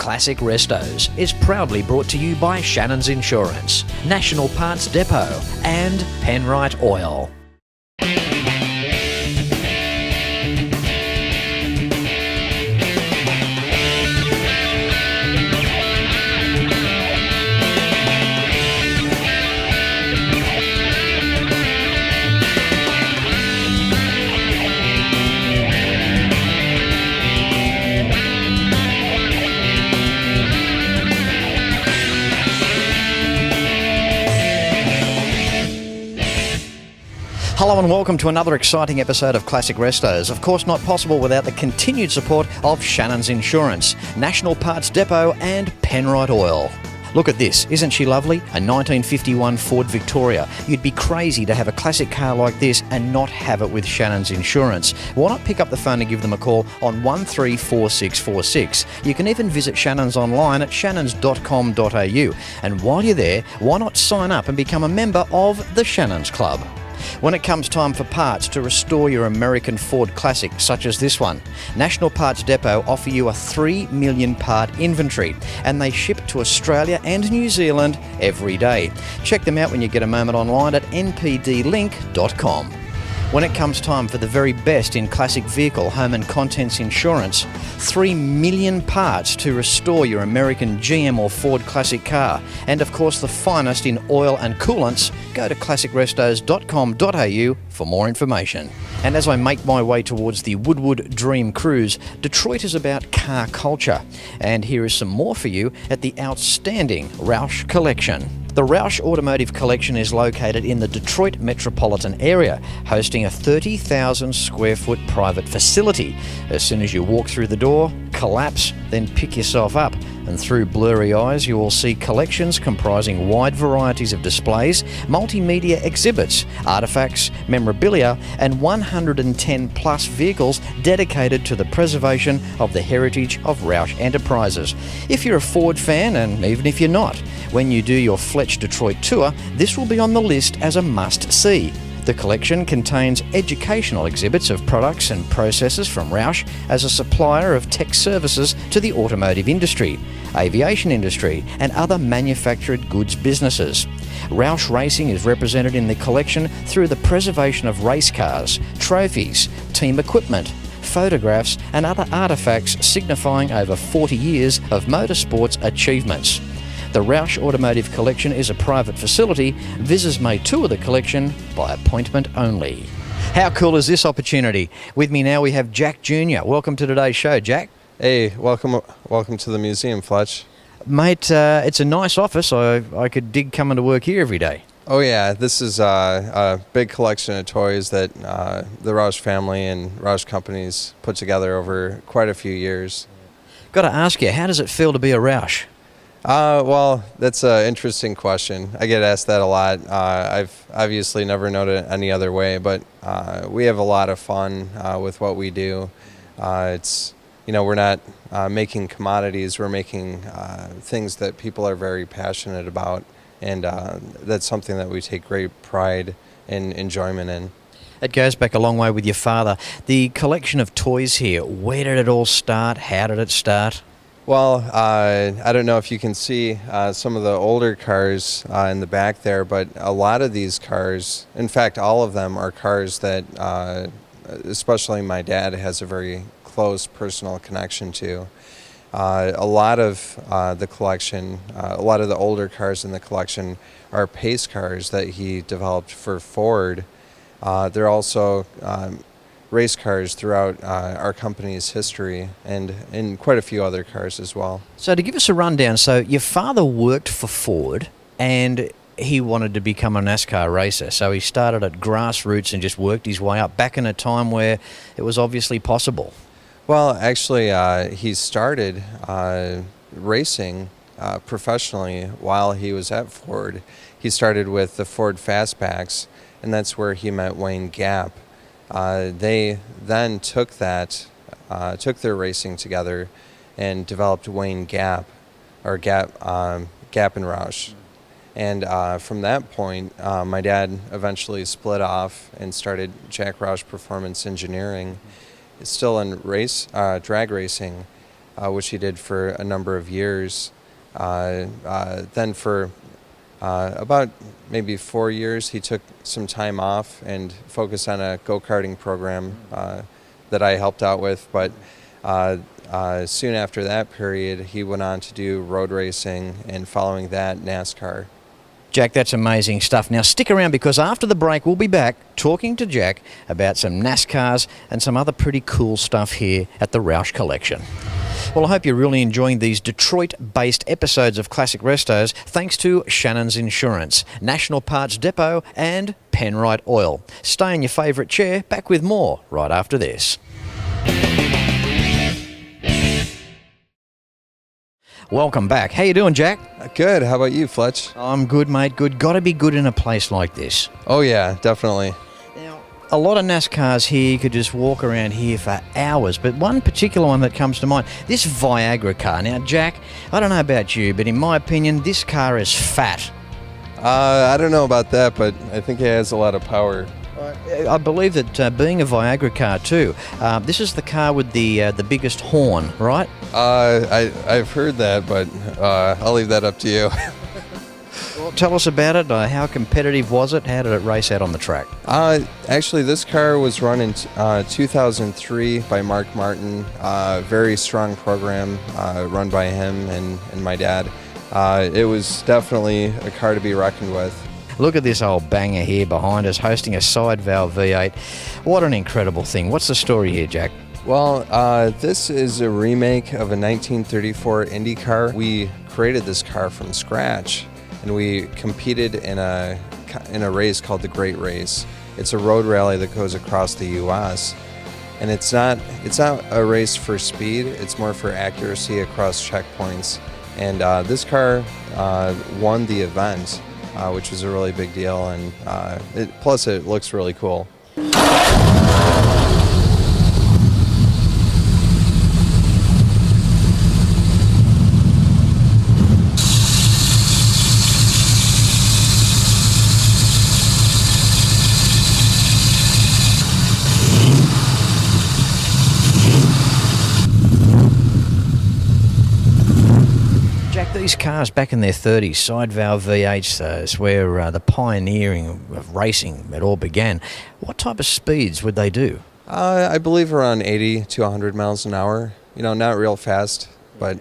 Classic Restos is proudly brought to you by Shannon's Insurance, National Parts Depot and Penrite Oil. Hello and welcome to another exciting episode of Classic Restos. Of course, not possible without the continued support of Shannon's Insurance, National Parts Depot and Penrite Oil. Look at this, isn't she lovely? A 1951 Ford Victoria. You'd be crazy to have a classic car like this and not have it with Shannon's Insurance. Why not pick up the phone and give them a call on 134646. You can even visit Shannon's online at shannons.com.au. And while you're there, why not sign up and become a member of the Shannon's Club? When it comes time for parts to restore your American Ford classic, such as this one, National Parts Depot offer you a 3 million part inventory, and they ship to Australia and New Zealand every day. Check them out when you get a moment online at npdlink.com. When it comes time for the very best in classic vehicle, home and contents insurance, 3 million parts to restore your American GM or Ford classic car, and of course the finest in oil and coolants, go to classicrestos.com.au for more information. And as I make my way towards the Woodward Dream Cruise, Detroit is about car culture. And here is some more for you at the outstanding Roush Collection. The Roush Automotive Collection is located in the Detroit metropolitan area, hosting a 30,000 square foot private facility. As soon as you walk through the door, collapse, then pick yourself up, and through blurry eyes you will see collections comprising wide varieties of displays, multimedia exhibits, artifacts, memorabilia, and 110 plus vehicles dedicated to the preservation of the heritage of Roush Enterprises. If you're a Ford fan, and even if you're not, when you do your Fletch Detroit tour, this will be on the list as a must-see. The collection contains educational exhibits of products and processes from Roush as a supplier of tech services to the automotive industry, aviation industry, and other manufactured goods businesses. Roush Racing is represented in the collection through the preservation of race cars, trophies, team equipment, photographs, and other artifacts signifying over 40 years of motorsports achievements. The Roush Automotive Collection is a private facility. Visitors may tour the collection by appointment only. How cool is this opportunity? With me now we have Jack Jr. Welcome to today's show, Jack. Hey, welcome to the museum, Fletch. Mate, it's a nice office. I could dig coming to work here every day. Oh yeah, this is a big collection of toys that the Roush family and Roush companies put together over quite a few years. Got to ask you, how does it feel to be a Roush? Well, that's an interesting question. I get asked that a lot. I've obviously never known it any other way, but we have a lot of fun with what we do. It's, we're not making commodities. We're making things that people are very passionate about, and that's something that we take great pride and enjoyment in. It goes back a long way with your father. The collection of toys here, where did it all start? How did it start? Well, I don't know if you can see some of the older cars in the back there, but a lot of these cars, in fact, all of them are cars that especially my dad has a very close personal connection to. A lot of the collection, a lot of the older cars in the collection are pace cars that he developed for Ford. They're also race cars throughout our company's history, and in quite a few other cars as well. So to give us a rundown, so your father worked for Ford and he wanted to become a NASCAR racer. So he started at grassroots and just worked his way up back in a time where it was obviously possible. Well, actually, he started racing professionally while he was at Ford. He started with the Ford Fastbacks, and that's where he met Wayne Gap. They then took their racing together and developed Wayne Gap, or Gap and Roush. And from that point, my dad eventually split off and started Jack Roush Performance Engineering, still in drag racing. which he did for a number of years. Then for about maybe 4 years, he took some time off and focused on a go-karting program that I helped out with. But soon after that period, he went on to do road racing, and following that, NASCAR. Jack, that's amazing stuff. Now stick around, because after the break we'll be back talking to Jack about some NASCARs and some other pretty cool stuff here at the Roush Collection. Well, I hope you're really enjoying these Detroit-based episodes of Classic Restos thanks to Shannon's Insurance, National Parts Depot and Penrite Oil. Stay in your favourite chair, back with more right after this. Welcome back. How you doing, Jack? Good. How about you, Fletch? I'm good, mate. Good. Got to be good in a place like this. Oh, yeah, definitely. Now, a lot of NASCARs here, you could just walk around here for hours, but one particular one that comes to mind, this Viagra car. Now, Jack, I don't know about you, but in my opinion, this car is fat. I don't know about that, but I think it has a lot of power. I believe that being a Viagra car too, this is the car with the biggest horn, right? I've heard that, but I'll leave that up to you. Well, tell us about it. How competitive was it? How did it race out on the track? Actually, this car was run in 2003 by Mark Martin. Very strong program run by him and my dad. It was definitely a car to be reckoned with. Look at this old banger here behind us, hosting a side valve V8. What an incredible thing. What's the story here, Jack? Well, this is a remake of a 1934 Indy car. We created this car from scratch, and we competed in a race called the Great Race. It's a road rally that goes across the U.S., and it's not a race for speed. It's more for accuracy across checkpoints. And this car won the event, which was a really big deal, and plus it looks really cool. These cars back in their 30s, side valve V8s, is where the pioneering of racing it all began. What type of speeds would they do? I believe around 80 to 100 miles an hour. You know, not real fast, but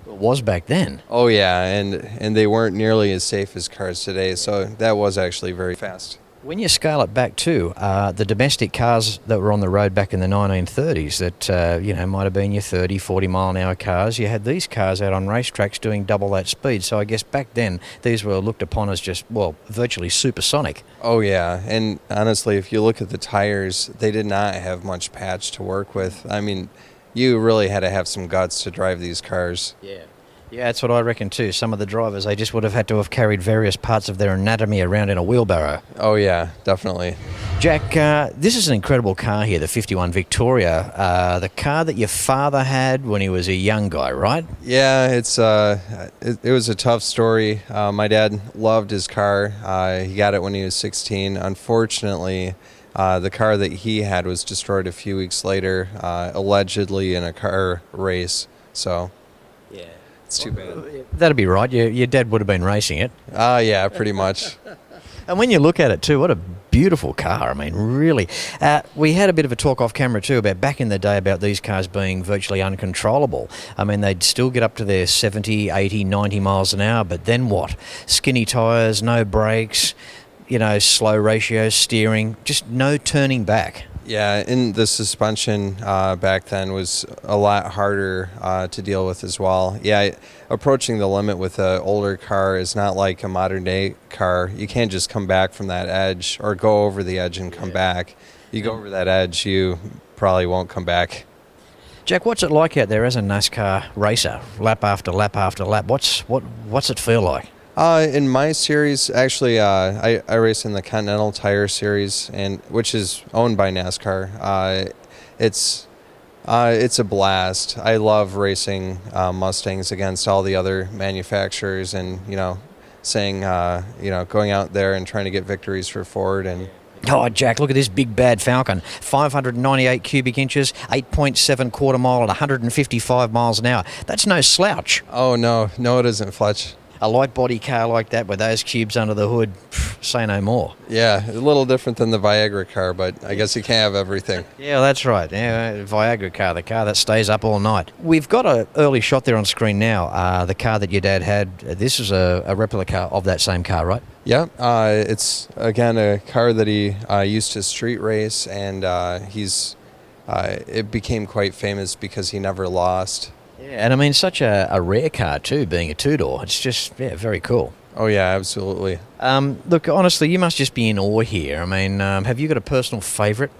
it was back then. Oh yeah, and they weren't nearly as safe as cars today, so that was actually very fast. When you scale it back to the domestic cars that were on the road back in the 1930s that, might have been your 30, 40 mile an hour cars, you had these cars out on racetracks doing double that speed. So I guess back then these were looked upon as just, virtually supersonic. Oh yeah, and honestly, if you look at the tires, they did not have much patch to work with. I mean, you really had to have some guts to drive these cars. Yeah, that's what I reckon too. Some of the drivers, they just would have had to have carried various parts of their anatomy around in a wheelbarrow. Oh yeah, definitely. Jack, this is an incredible car here, the 51 Victoria, the car that your father had when he was a young guy, right? Yeah, it was a tough story. My dad loved his car. He got it when he was 16. Unfortunately, the car that he had was destroyed a few weeks later, allegedly in a car race. So yeah. It's too bad. That'd be right. Your dad would have been racing it. Yeah, pretty much. And when you look at it too, what a beautiful car. I mean, really. We had a bit of a talk off camera too about back in the day about these cars being virtually uncontrollable. I mean, they'd still get up to their 70, 80, 90 miles an hour, but then what? Skinny tyres, no brakes, slow ratio steering, just no turning back. Yeah, and the suspension back then was a lot harder to deal with as well. Yeah, approaching the limit with an older car is not like a modern day car. You can't just come back from that edge or go over the edge and come back. You go over that edge, you probably won't come back. Jack, what's it like out there as a NASCAR racer, lap after lap after lap? What's it feel like? In my series, actually, I race in the Continental Tire Series, which is owned by NASCAR. It's a blast. I love racing Mustangs against all the other manufacturers, and going out there and trying to get victories for Ford, and Oh, Jack, look at this big bad Falcon. 598 cubic inches, 8.7 quarter mile at 155 miles an hour. That's no slouch. Oh, no, it isn't, Fletch. A light body car like that with those cubes under the hood, say no more. Yeah, a little different than the Viagra car, but I guess you can't have everything. Yeah, that's right. Yeah, Viagra car, the car that stays up all night. We've got an early shot there on screen now. The car that your dad had, this is a replica of that same car, right? Yeah, it's, again, a car that he used to street race, and it became quite famous because he never lost. Yeah, and I mean, such a rare car too, being a two-door. It's just, very cool. Oh, yeah, absolutely. Look, honestly, you must just be in awe here. I mean, have you got a personal favourite?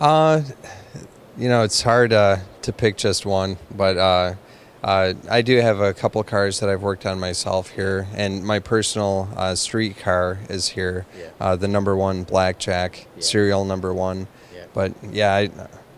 It's hard to pick just one, but I do have a couple cars that I've worked on myself here, and my personal street car is here, the number 1 Blackjack, serial number 1. Yeah. But, yeah,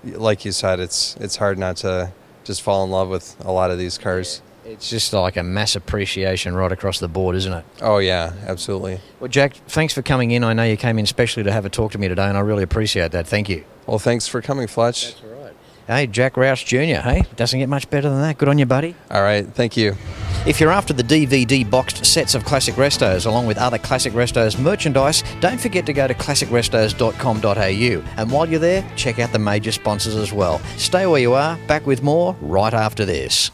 like you said, it's hard not to just fall in love with a lot of these cars. Yeah. It's just like a mass appreciation right across the board, isn't it? Oh, yeah, absolutely. Well, Jack, thanks for coming in. I know you came in specially to have a talk to me today, and I really appreciate that. Thank you. Well, thanks for coming, Fletch. That's all right. Hey, Jack Roush Jr., hey? Doesn't get much better than that. Good on you, buddy. All right, thank you. If you're after the DVD boxed sets of Classic Restos along with other Classic Restos merchandise, don't forget to go to classicrestos.com.au. And while you're there, check out the major sponsors as well. Stay where you are, back with more right after this.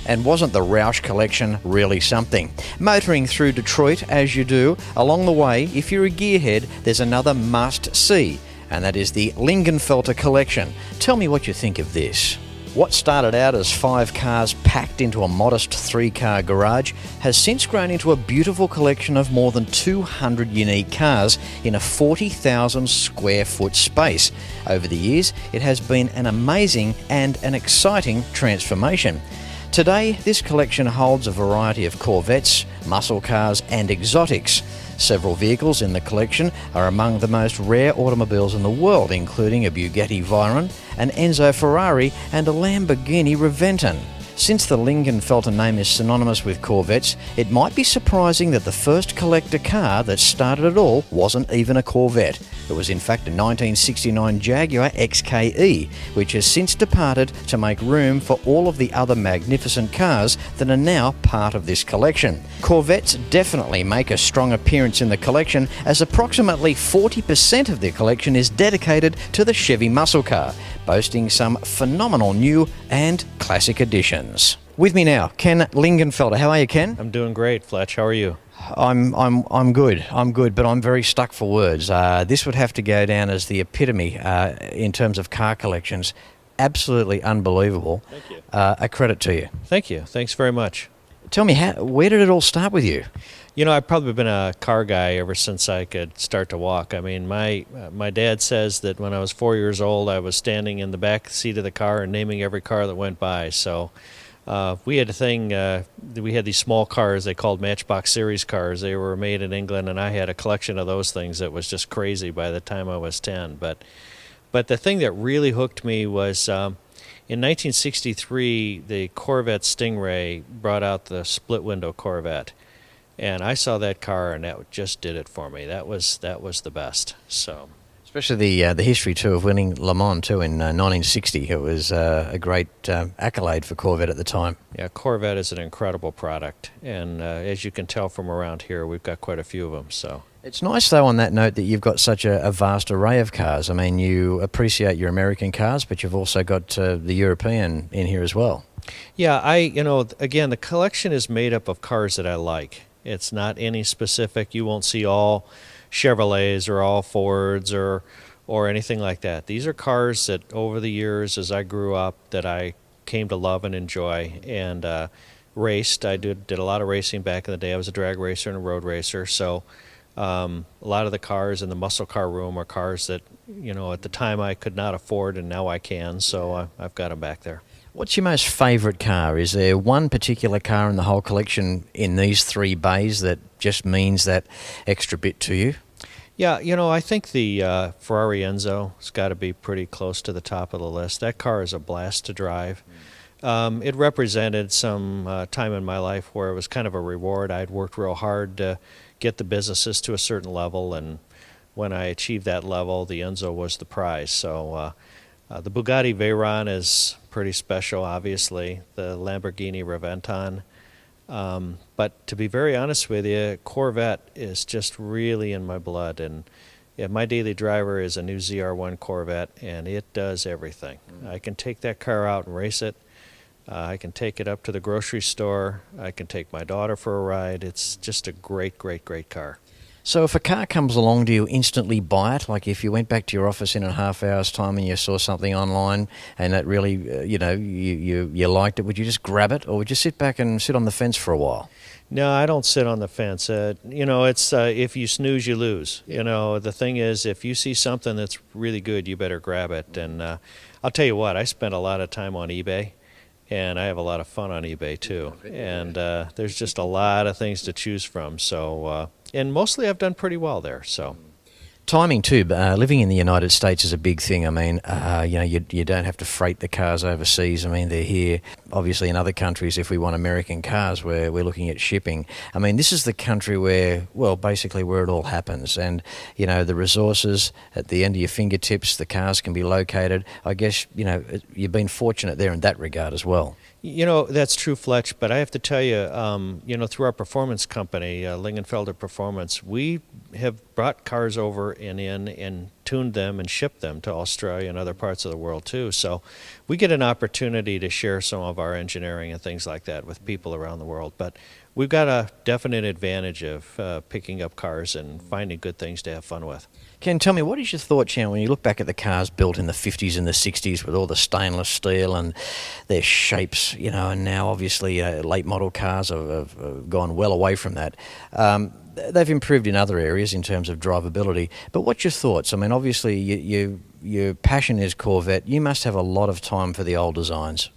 And wasn't the Roush collection really something? Motoring through Detroit as you do, along the way, if you're a gearhead, there's another must-see, and that is the Lingenfelter collection. Tell me what you think of this. What started out as 5 cars packed into a modest 3-car garage has since grown into a beautiful collection of more than 200 unique cars in a 40,000 square foot space. Over the years, it has been an amazing and an exciting transformation. Today, this collection holds a variety of Corvettes, muscle cars and exotics. Several vehicles in the collection are among the most rare automobiles in the world, including a Bugatti Veyron, an Enzo Ferrari and a Lamborghini Reventon. Since the Lingenfelter name is synonymous with Corvettes, it might be surprising that the first collector car that started it all wasn't even a Corvette. It was in fact a 1969 Jaguar XKE, which has since departed to make room for all of the other magnificent cars that are now part of this collection. Corvettes definitely make a strong appearance in the collection, as approximately 40% of the collection is dedicated to the Chevy muscle car, boasting some phenomenal new and classic additions. With me now, Ken Lingenfelter. How are you, Ken? I'm doing great, Fletch. How are you? I'm good, but I'm very stuck for words. This would have to go down as the epitome in terms of car collections. Absolutely unbelievable. Thank you. A credit to you. Thank you. Thanks very much. Tell me, where did it all start with you? You know, I've probably been a car guy ever since I could start to walk. I mean, my dad says that when I was 4 years old, I was standing in the back seat of the car and naming every car that went by. So we had a thing, we had these small cars they called Matchbox Series cars. They were made in England, and I had a collection of those things that was just crazy by the time I was 10. But the thing that really hooked me was in 1963, the Corvette Stingray brought out the split-window Corvette. And I saw that car, and that just did it for me. That was the best. So, especially the history too of winning Le Mans too in 1960. It was a great accolade for Corvette at the time. Yeah, Corvette is an incredible product, and as you can tell from around here, we've got quite a few of them. So it's nice though, on that note, that you've got such a vast array of cars. I mean, you appreciate your American cars, but you've also got the European in here as well. Yeah, again, the collection is made up of cars that I like. It's not any specific. You won't see all Chevrolets or all Fords or anything like that. These are cars that over the years as I grew up that I came to love and enjoy and raced. I did a lot of racing back in the day. I was a drag racer and a road racer. So a lot of the cars in the muscle car room are cars that, at the time I could not afford and now I can. So I've got them back there. What's your most favourite car? Is there one particular car in the whole collection in these 3 bays that just means that extra bit to you? Yeah, I think the Ferrari Enzo has got to be pretty close to the top of the list. That car is a blast to drive. It represented some time in my life where it was kind of a reward. I'd worked real hard to get the businesses to a certain level, and when I achieved that level, the Enzo was the prize. So the Bugatti Veyron is pretty special, obviously, the Lamborghini Reventon. But to be very honest with you, Corvette is just really in my blood. And yeah, my daily driver is a new ZR1 Corvette, and it does everything. I can take that car out and race it. I can take it up to the grocery store. I can take my daughter for a ride. It's just a great, great, great car. So if a car comes along, do you instantly buy it? Like if you went back to your office in a half hour's time and you saw something online and that really, you liked it, would you just grab it, or would you sit back and sit on the fence for a while? No, I don't sit on the fence. It's if you snooze, you lose. The thing is, if you see something that's really good, you better grab it. And I'll tell you what, I spent a lot of time on eBay, and I have a lot of fun on eBay too. And there's just a lot of things to choose from. So, and mostly I've done pretty well there. So. Timing too. Living in the United States is a big thing. I mean, you don't have to freight the cars overseas. I mean, they're here. Obviously, in other countries, if we want American cars, we're looking at shipping. I mean, this is the country where, well, basically where it all happens. And, the resources at the end of your fingertips, the cars can be located. I guess, you've been fortunate there in that regard as well. That's true, Fletch, but I have to tell you, through our performance company, Lingenfelter Performance, we have brought cars over and tuned them and shipped them to Australia and other parts of the world too. So we get an opportunity to share some of our engineering and things like that with people around the world. But we've got a definite advantage of picking up cars and finding good things to have fun with. Ken, tell me, what is your thought, when you look back at the cars built in the 50s and the 60s with all the stainless steel and their shapes, and now obviously late model cars have gone well away from that. They've improved in other areas in terms of drivability. But what's your thoughts? I mean, obviously your passion is Corvette. You must have a lot of time for the old designs.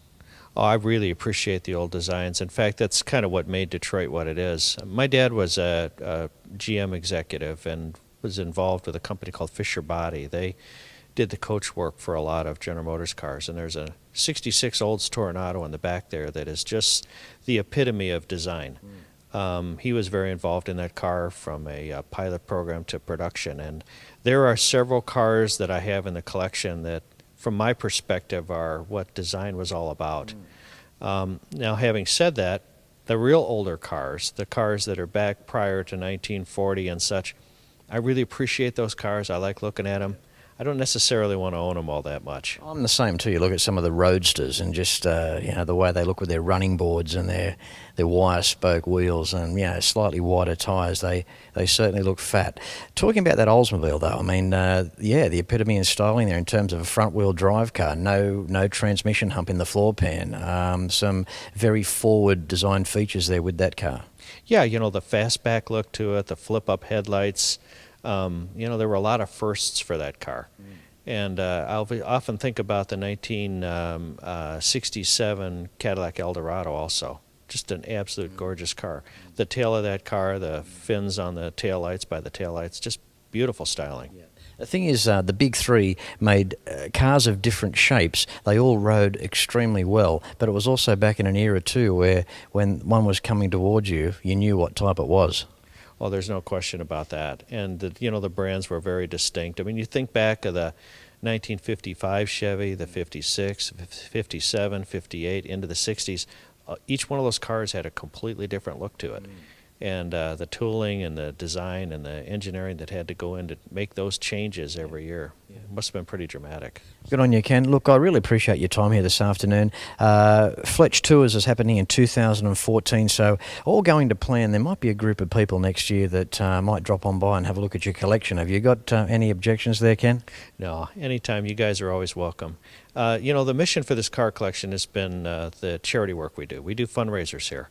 Oh, I really appreciate the old designs. In fact, that's kind of what made Detroit what it is. My dad was a GM executive and was involved with a company called Fisher Body. They did the coach work for a lot of General Motors cars, and there's a 66 Olds Toronado in the back there that is just the epitome of design. He was very involved in that car from a pilot program to production, and there are several cars that I have in the collection that, from my perspective, are what design was all about. Now, having said that, the real older cars, the cars that are back prior to 1940 and such, I really appreciate those cars. I like looking at them. I don't necessarily want to own them all that much. I'm the same too. You look at some of the Roadsters and just the way they look with their running boards and their wire spoke wheels and slightly wider tyres. They certainly look fat. Talking about that Oldsmobile though, I mean, the epitome in styling there in terms of a front wheel drive car. No transmission hump in the floor pan. Some very forward design features there with that car. Yeah, the fastback look to it, the flip-up headlights. There were a lot of firsts for that car. And I'll often think about the 1967 Cadillac Eldorado also. Just an absolute gorgeous car. The tail of that car, the fins on the taillights by the taillights, just beautiful styling. Yeah. The thing is, the big three made cars of different shapes. They all rode extremely well, but it was also back in an era too where when one was coming towards you, you knew what type it was. Well, there's no question about that. And, the brands were very distinct. I mean, you think back of the 1955 Chevy, the 56, 57, 58, into the 60s. Each one of those cars had a completely different look to it. And the tooling and the design and the engineering that had to go in to make those changes every year must have been pretty dramatic. Good on you, Ken. Look, I really appreciate your time here this afternoon. Fletch Tours is happening in 2014, so all going to plan. There might be a group of people next year that might drop on by and have a look at your collection. Have you got any objections there, Ken? No, anytime. You guys are always welcome. The mission for this car collection has been the charity work we do. We do fundraisers here.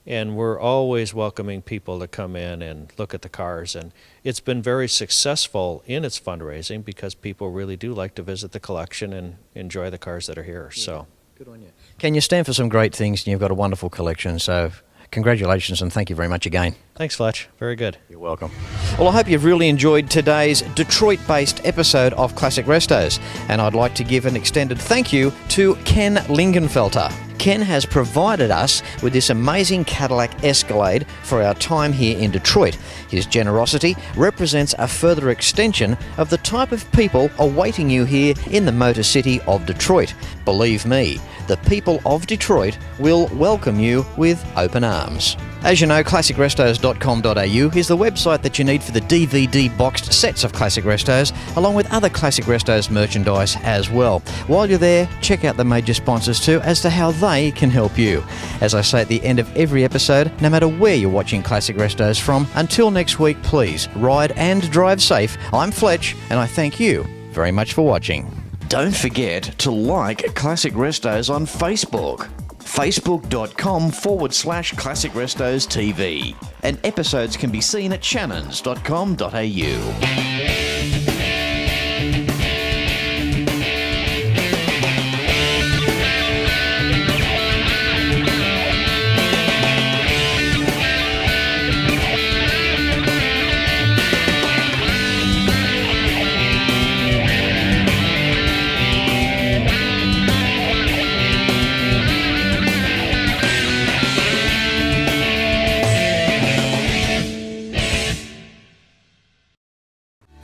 And we're always welcoming people to come in and look at the cars. And it's been very successful in its fundraising because people really do like to visit the collection and enjoy the cars that are here. Yeah. So, good on you. Ken, you stand for some great things and you've got a wonderful collection. So congratulations and thank you very much again. Thanks, Fletch. Very good. You're welcome. Well, I hope you've really enjoyed today's Detroit-based episode of Classic Restos. And I'd like to give an extended thank you to Ken Lingenfelter. Ken has provided us with this amazing Cadillac Escalade for our time here in Detroit. His generosity represents a further extension of the type of people awaiting you here in the Motor City of Detroit. Believe me, the people of Detroit will welcome you with open arms. As you know, classicrestos.com.au is the website that you need for the DVD boxed sets of Classic Restos, along with other Classic Restos merchandise as well. While you're there, check out the major sponsors too as to how they can help you. As I say at the end of every episode, no matter where you're watching Classic Restos from, until next week, please ride and drive safe. I'm Fletch, and I thank you very much for watching. Don't forget to like Classic Restos on Facebook. Facebook.com/Classic Restos TV. And episodes can be seen at shannons.com.au.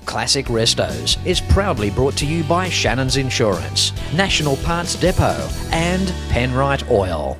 Classic Restos is proudly brought to you by Shannon's Insurance, National Parts Depot and Penrite Oil.